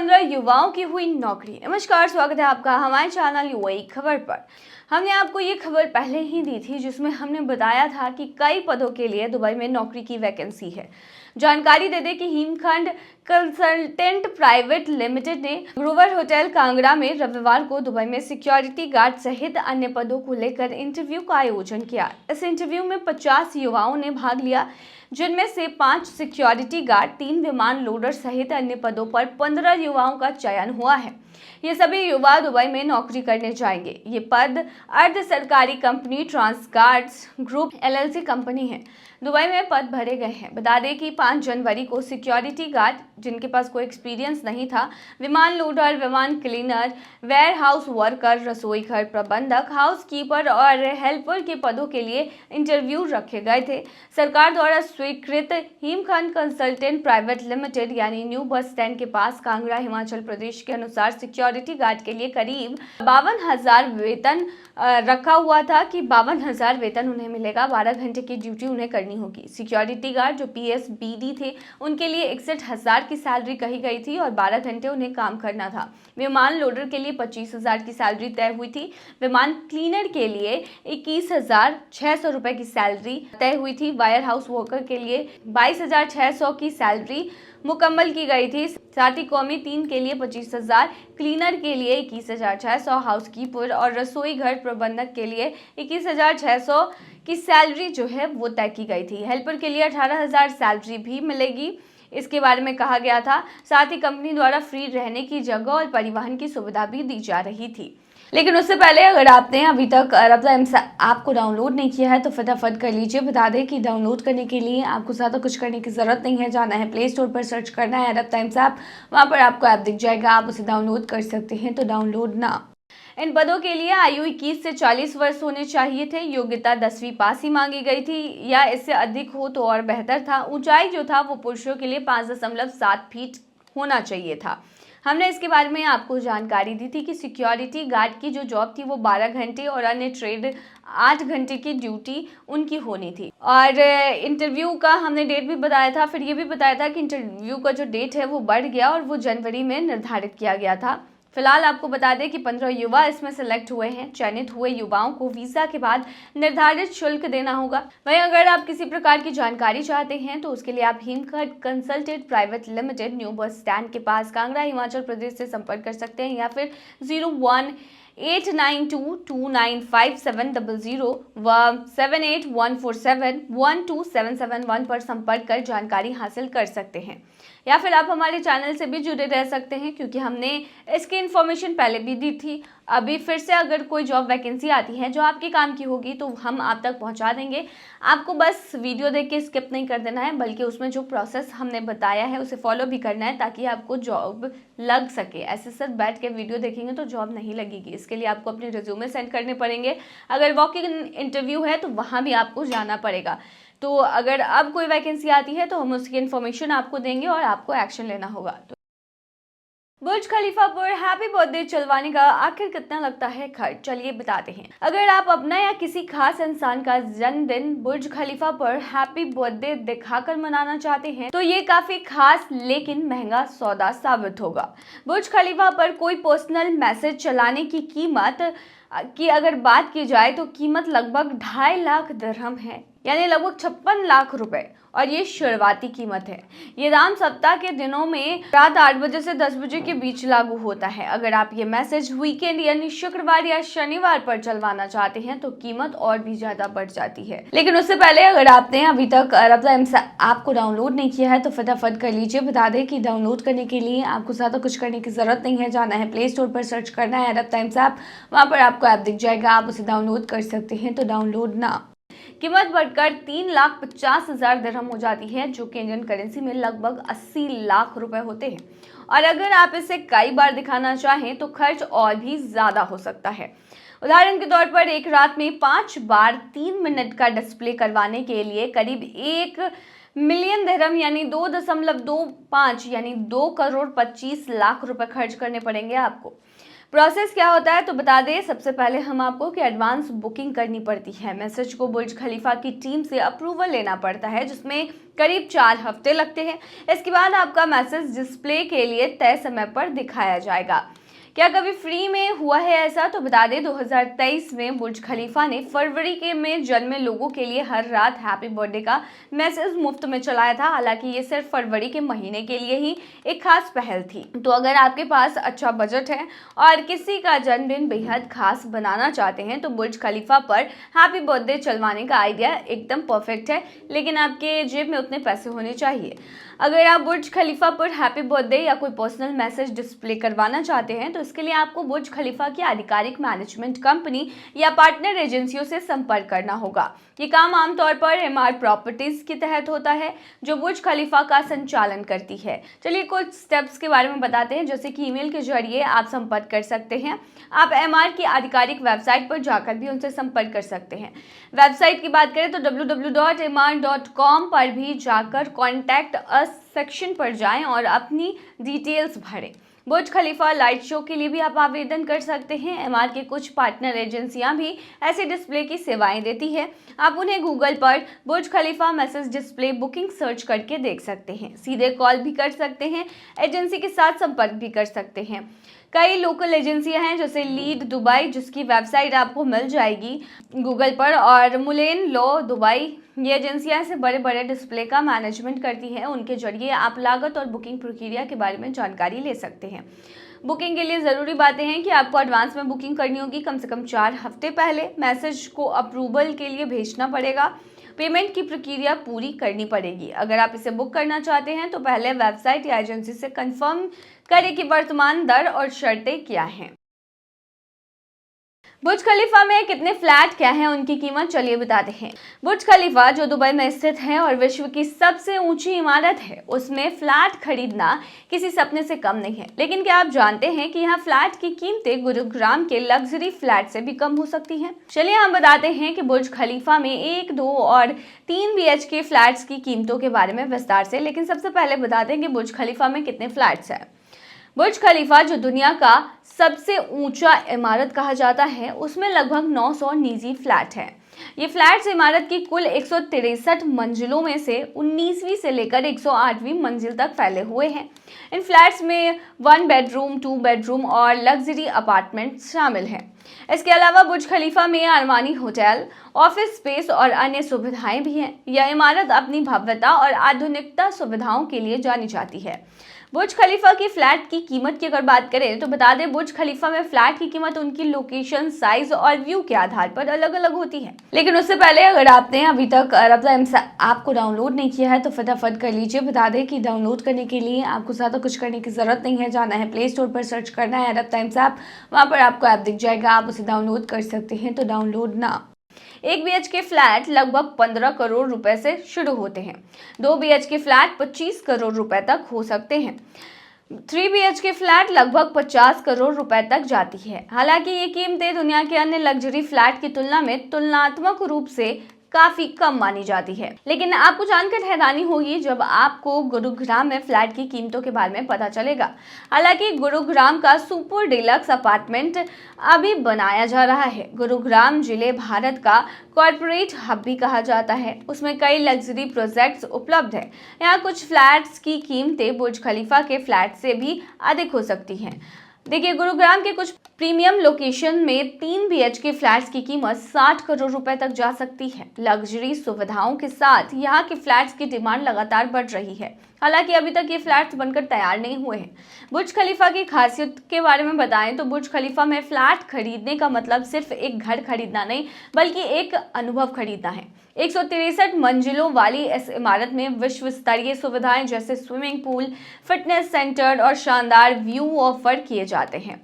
15 युवाओं की हुई नौकरी। नमस्कार, स्वागत है आपका हमारे चैनल यूएई खबर पर। हमने आपको ये खबर पहले ही दी थी जिसमें हमने बताया था कि कई पदों के लिए दुबई में नौकरी की वैकेंसी है। जानकारी दे दें कि हिमखंड कंसल्टेंट प्राइवेट लिमिटेड ने ग्रोवर होटल कांगड़ा में रविवार को दुबई में सिक्योरिटी गार्ड सहित अन्य पदों को लेकर इंटरव्यू का आयोजन किया। इस इंटरव्यू में 50 युवाओं ने भाग लिया, जिनमें से 5 सिक्योरिटी गार्ड, 3 विमान लोडर सहित अन्य पदों पर 15 युवाओं का चयन हुआ है। ये सभी युवा दुबई में नौकरी करने जाएंगे। ये पद अर्ध सरकारी कंपनी ट्रांसगार्ड्स ग्रुप एलएलसी कंपनी है। दुबई में पद भरे गए हैं। बता दें कि 5 जनवरी को सिक्योरिटी गार्ड, जिनके पास कोई एक्सपीरियंस नहीं था, विमान लोडर, विमान क्लीनर, वेयर हाउस वर्कर, रसोई घर प्रबंधक, हाउस कीपर और हेल्पर के पदों के लिए इंटरव्यू रखे गए थे। सरकार द्वारा स्वीकृत हिमखंड कंसल्टेंट प्राइवेट लिमिटेड यानी न्यू बस स्टैंड के पास कांगड़ा, हिमाचल प्रदेश के अनुसार सिक्योरिटी गार्ड के लिए करीब 52,000 वेतन रखा हुआ था कि 52,000 वेतन उन्हें मिलेगा। 12 घंटे की ड्यूटी उन्हें करनी होगी। सिक्योरिटी गार्ड जो पीएसबीडी थे, उनके लिए 61,000 की सैलरी कही गई थी और 12 घंटे उन्हें काम करना था। विमान लोडर के लिए 25,000 की सैलरी तय हुई थी। विमान क्लीनर के लिए 21,600 रुपए की सैलरी तय हुई थी। वायर हाउस वर्कर के लिए 22,600 की सैलरी मुकम्मल की गई थी। साथ ही कौमी 3 के लिए 25,000, क्लीनर के लिए 21,600, हाउसकीपर और रसोई घर प्रबंधक के लिए 21,600 की सैलरी जो है वो तय की गई थी। हेल्पर के लिए 18,000 सैलरी भी मिलेगी, इसके बारे में कहा गया था। साथ ही कंपनी द्वारा फ्री रहने की जगह और परिवहन की सुविधा भी दी जा रही थी। लेकिन उससे पहले अगर आपने अभी तक रब्ता ऐप को डाउनलोड नहीं किया है तो फटाफट कर लीजिए। बता दें कि डाउनलोड करने के लिए आपको ज़्यादा कुछ करने की ज़रूरत नहीं है। जाना है प्ले स्टोर पर, सर्च करना है रब्ता ऐप, वहाँ पर आपको ऐप दिख जाएगा, आप उसे डाउनलोड कर सकते हैं। तो डाउनलोड ना। इन पदों के लिए आयु 21 से 40 वर्ष होने चाहिए थे। योग्यता 10वीं पास ही मांगी गई थी या इससे अधिक हो तो और बेहतर था। ऊंचाई जो था वो पुरुषों के लिए 5.7 फीट होना चाहिए था। हमने इसके बारे में आपको जानकारी दी थी कि सिक्योरिटी गार्ड की जो जॉब थी वो 12 घंटे और अन्य ट्रेड 8 घंटे की ड्यूटी उनकी होनी थी। और इंटरव्यू का हमने डेट भी बताया था। फिर ये भी बताया था कि इंटरव्यू का जो डेट है वो बढ़ गया और वो जनवरी में निर्धारित किया गया था। फिलहाल आपको बता दें कि 15 युवा इसमें सेलेक्ट हुए हैं। चयनित हुए युवाओं को वीजा के बाद निर्धारित शुल्क देना होगा। वहीं अगर आप किसी प्रकार की जानकारी चाहते हैं तो उसके लिए आप हिमखंड consultant private limited, new bus stand के पास, कांगड़ा, हिमाचल प्रदेश से संपर्क कर सकते हैं या फिर 0189229570 व 7814712771 पर संपर्क कर जानकारी हासिल कर सकते हैं। या फिर आप हमारे चैनल से भी जुड़े रह सकते हैं क्योंकि हमने इसकी इन्फॉर्मेशन पहले भी दी थी। अभी फिर से अगर कोई जॉब वैकेंसी आती है जो आपके काम की होगी तो हम आप तक पहुंचा देंगे। आपको बस वीडियो देख के स्किप नहीं कर देना है, बल्कि उसमें जो प्रोसेस हमने बताया है उसे फॉलो भी करना है ताकि आपको जॉब लग सके। ऐसे सिर्फ बैठ के वीडियो देखेंगे तो जॉब नहीं लगेगी। इसके लिए आपको अपने रिज्यूमे सेंड करने पड़ेंगे। अगर वॉक इन इंटरव्यू है तो वहाँ भी आपको जाना पड़ेगा। तो अगर अब कोई वैकेंसी आती है तो हम उसकी इन्फॉर्मेशन आपको देंगे और आपको एक्शन लेना होगा। तो बुर्ज खलीफा पर हैप्पी बर्थडे चलवाने का आखिर कितना लगता है खर्च, चलिए बताते हैं। अगर आप अपना या किसी खास इंसान का जन्मदिन बुर्ज खलीफा पर हैप्पी बर्थडे दिखाकर मनाना चाहते हैं तो ये काफी खास लेकिन महंगा सौदा साबित होगा। बुर्ज खलीफा पर कोई पर्सनल मैसेज चलाने की कीमत की अगर बात की जाए तो कीमत लगभग 2.5 लाख दिरहम है, यानी लगभग 56 लाख रुपए, और ये शुरुआती कीमत है। ये दाम सप्ताह के दिनों में रात 8 बजे से 10 बजे के बीच लागू होता है। अगर आप ये मैसेज वीकेंड यानी शुक्रवार या शनिवार पर चलवाना चाहते हैं तो कीमत और भी ज्यादा बढ़ जाती है। लेकिन उससे पहले अगर आपने अभी तक रब्ता ऐप को डाउनलोड नहीं किया है तो फटाफट कर लीजिए। बता दें कि डाउनलोड करने के लिए आपको ज्यादा कुछ करने की जरूरत नहीं है। जाना है प्ले स्टोर पर, सर्च करना है रब्ता ऐप, वहाँ पर आपको ऐप दिख जाएगा, आप उसे डाउनलोड कर सकते हैं। तो डाउनलोड ना। कीमत बढ़कर 3,50,000 दिरहम हो जाती है, जो कि इंडियन करेंसी में लगभग 80 लाख रुपए होते हैं। और अगर आप इसे कई बार दिखाना चाहें तो खर्च और भी ज्यादा हो सकता है। उदाहरण के तौर पर एक रात में 5 बार 3 मिनट का डिस्प्ले करवाने के लिए करीब 1 मिलियन दिरहम यानी 2.25 यानी 2 करोड़ 25 लाख रुपए खर्च करने पड़ेंगे आपको। प्रोसेस क्या होता है तो बता दें सबसे पहले हम आपको कि एडवांस बुकिंग करनी पड़ती है। मैसेज को बुर्ज खलीफा की टीम से अप्रूवल लेना पड़ता है, जिसमें करीब 4 हफ्ते लगते हैं। इसके बाद आपका मैसेज डिस्प्ले के लिए तय समय पर दिखाया जाएगा। क्या कभी फ्री में हुआ है ऐसा तो बता दें 2023 में बुर्ज खलीफा ने फरवरी के में जन्मे लोगों के लिए हर रात हैप्पी बर्थडे का मैसेज मुफ्त में चलाया था। हालांकि ये सिर्फ फरवरी के महीने के लिए ही एक खास पहल थी। तो अगर आपके पास अच्छा बजट है और किसी का जन्मदिन बेहद खास बनाना चाहते हैं तो बुर्ज खलीफा पर हैप्पी बर्थडे चलवाने का आइडिया एकदम परफेक्ट है, लेकिन आपके जेब में उतने पैसे होने चाहिए। अगर आप बुर्ज खलीफा पर हैप्पी बर्थडे या कोई पर्सनल मैसेज डिस्प्ले करवाना चाहते हैं तो इसके लिए आपको बुर्ज खलीफा की आधिकारिक मैनेजमेंट कंपनी या पार्टनर एजेंसियों से संपर्क करना होगा। ये काम आमतौर पर एमआर प्रॉपर्टीज के तहत होता है, जो बुर्ज खलीफा का संचालन करती है। चलिए कुछ स्टेप्स के बारे में बताते हैं, जैसे कि ईमेल के जरिए आप संपर्क कर सकते हैं। आप एमआर की आधिकारिक वेबसाइट पर जाकर भी उनसे संपर्क कर सकते हैं। वेबसाइट की बात करें तो www.mr.com पर भी जाकर कॉन्टैक्ट अस सेक्शन पर जाएं और अपनी डिटेल्स भरें। बुर्ज खलीफा लाइट शो के लिए भी आप आवेदन कर सकते हैं। एमआर के कुछ पार्टनर एजेंसियां भी ऐसे डिस्प्ले की सेवाएं देती है। आप उन्हें गूगल पर बुर्ज खलीफा मैसेज डिस्प्ले बुकिंग सर्च करके देख सकते हैं। सीधे कॉल भी कर सकते हैं, एजेंसी के साथ संपर्क भी कर सकते हैं। कई लोकल एजेंसियां हैं जैसे लीड दुबई, जिसकी वेबसाइट आपको मिल जाएगी गूगल पर, और मुलेन लॉ दुबई। ये एजेंसियां से बड़े बड़े डिस्प्ले का मैनेजमेंट करती हैं। उनके जरिए आप लागत और बुकिंग प्रक्रिया के बारे में जानकारी ले सकते हैं। बुकिंग के लिए ज़रूरी बातें हैं कि आपको एडवांस में बुकिंग करनी होगी। कम से कम 4 हफ्ते पहले मैसेज को अप्रूवल के लिए भेजना पड़ेगा। पेमेंट की प्रक्रिया पूरी करनी पड़ेगी। अगर आप इसे बुक करना चाहते हैं तो पहले वेबसाइट या एजेंसी से कंफर्म करें कि वर्तमान दर और शर्तें क्या हैं। बुर्ज खलीफा में कितने फ्लैट क्या हैं, उनकी कीमत चलिए बताते हैं। बुर्ज खलीफा जो दुबई में स्थित है और विश्व की सबसे ऊंची इमारत है, उसमें फ्लैट खरीदना किसी सपने से कम नहीं है। लेकिन क्या आप जानते हैं कि यहाँ फ्लैट की कीमतें गुरुग्राम के लग्जरी फ्लैट से भी कम हो सकती हैं। चलिए हम बताते हैं कि बुर्ज खलीफा में 1, 2 और 3 BHK फ्लैट्स की कीमतों के बारे में विस्तार से। लेकिन सबसे पहले बताते हैं कि बुर्ज खलीफा में कितने फ्लैट्स हैं। बुर्ज खलीफा जो दुनिया का सबसे ऊंचा इमारत कहा जाता है, उसमें लगभग 900 निजी फ्लैट हैं। ये फ्लैट्स इमारत की कुल 163 मंजिलों में से 19वीं से लेकर 108वीं मंजिल तक फैले हुए हैं। इन फ्लैट्स में 1 बेडरूम, 2 बेडरूम और लग्जरी अपार्टमेंट शामिल हैं। इसके अलावा बुर्ज खलीफा में अरमानी होटल, ऑफिस स्पेस और अन्य सुविधाएं भी हैं। यह इमारत अपनी भव्यता और आधुनिकता सुविधाओं के लिए जानी जाती है। बुर्ज खलीफा की फ्लैट की कीमत की अगर बात करें तो बता दें बुर्ज खलीफा में फ्लैट की कीमत उनकी लोकेशन, साइज और व्यू के आधार पर अलग अलग होती है। लेकिन उससे पहले अगर आपने अभी तक अरब टाइम्स ऐप को डाउनलोड नहीं किया है तो फटाफट कर लीजिए। बता दें कि डाउनलोड करने के लिए आपको ज़्यादा कुछ करने की ज़रूरत नहीं है। जाना है प्ले स्टोर पर, सर्च करना है अरब टाइम्स ऐप, वहाँ पर आपको ऐप दिख जाएगा, आप उसे डाउनलोड कर सकते हैं। तो डाउनलोड ना। 1 BHK फ्लैट लगभग 15 करोड़ रुपए से शुरू होते हैं। 2 BHK फ्लैट 25 करोड़ रुपए तक हो सकते हैं। 3 BHK फ्लैट लगभग 50 करोड़ रुपए तक जाती है। हालांकि ये कीमतें दुनिया के अन्य लग्जरी फ्लैट की तुलना में तुलनात्मक रूप से काफी कम मानी जाती है। लेकिन आपको जानकर हैरानी होगी जब आपको गुरुग्राम में फ्लैट की कीमतों के बारे में पता चलेगा। हालांकि गुरुग्राम का सुपर डिलक्स अपार्टमेंट अभी बनाया जा रहा है। गुरुग्राम जिले भारत का कॉर्पोरेट हब भी कहा जाता है। उसमें कई लग्जरी प्रोजेक्ट्स उपलब्ध है। यहाँ कुछ फ्लैट्स की कीमतें बुर्ज खलीफा के फ्लैट से भी अधिक हो सकती हैं। देखिए, गुरुग्राम के कुछ प्रीमियम लोकेशन में 3 BHK फ्लैट्स की कीमत 60 करोड़ रुपए तक जा सकती है। लग्जरी सुविधाओं के साथ यहाँ के फ्लैट्स की डिमांड लगातार बढ़ रही है। हालांकि अभी तक ये फ्लैट्स बनकर तैयार नहीं हुए हैं। बुर्ज खलीफा की खासियत के बारे में बताएं तो बुर्ज खलीफा में फ्लैट खरीदने का मतलब सिर्फ एक घर खरीदना नहीं, बल्कि एक अनुभव खरीदना है। 163 मंजिलों वाली इस इमारत में विश्व स्तरीय सुविधाएं जैसे स्विमिंग पूल, फिटनेस सेंटर और शानदार व्यू ऑफर किए जाते हैं।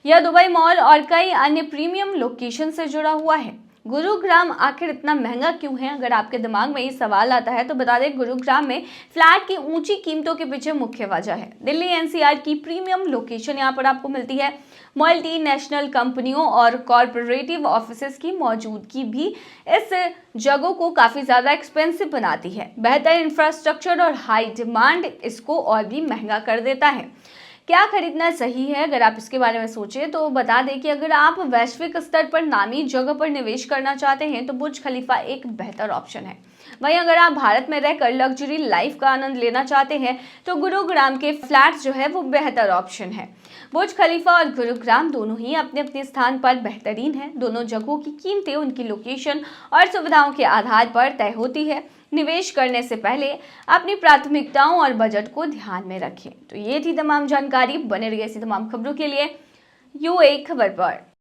यह दुबई मॉल और कई अन्य प्रीमियम लोकेशन से जुड़ा हुआ है। गुरुग्राम आखिर इतना महंगा क्यों है? अगर आपके दिमाग में ये सवाल आता है तो बता दें गुरुग्राम में फ्लैट की ऊंची कीमतों के पीछे मुख्य वजह है दिल्ली NCR की प्रीमियम लोकेशन। यहाँ पर आपको मिलती है मल्टीनेशनल कंपनियों और कॉरपोरेटिव ऑफिसेज की मौजूदगी भी इस जगहों को काफी ज्यादा एक्सपेंसिव बनाती है। बेहतर इंफ्रास्ट्रक्चर और हाई डिमांड इसको और भी महंगा कर देता है। क्या खरीदना सही है, अगर आप इसके बारे में सोचें तो बता दें कि अगर आप वैश्विक स्तर पर नामी जगह पर निवेश करना चाहते हैं तो बुर्ज खलीफा एक बेहतर ऑप्शन है। वहीं अगर आप भारत में रहकर लग्जरी लाइफ का आनंद लेना चाहते हैं तो गुरुग्राम के फ्लैट्स जो है वो बेहतर ऑप्शन है। बुर्ज खलीफा और गुरुग्राम दोनों ही अपने अपने स्थान पर बेहतरीन हैं। दोनों जगहों की कीमतें उनकी लोकेशन और सुविधाओं के आधार पर तय होती है। निवेश करने से पहले अपनी प्राथमिकताओं और बजट को ध्यान में रखें। तो ये थी तमाम जानकारी। बने रहिए ऐसी तमाम खबरों के लिए यूएई खबर पर।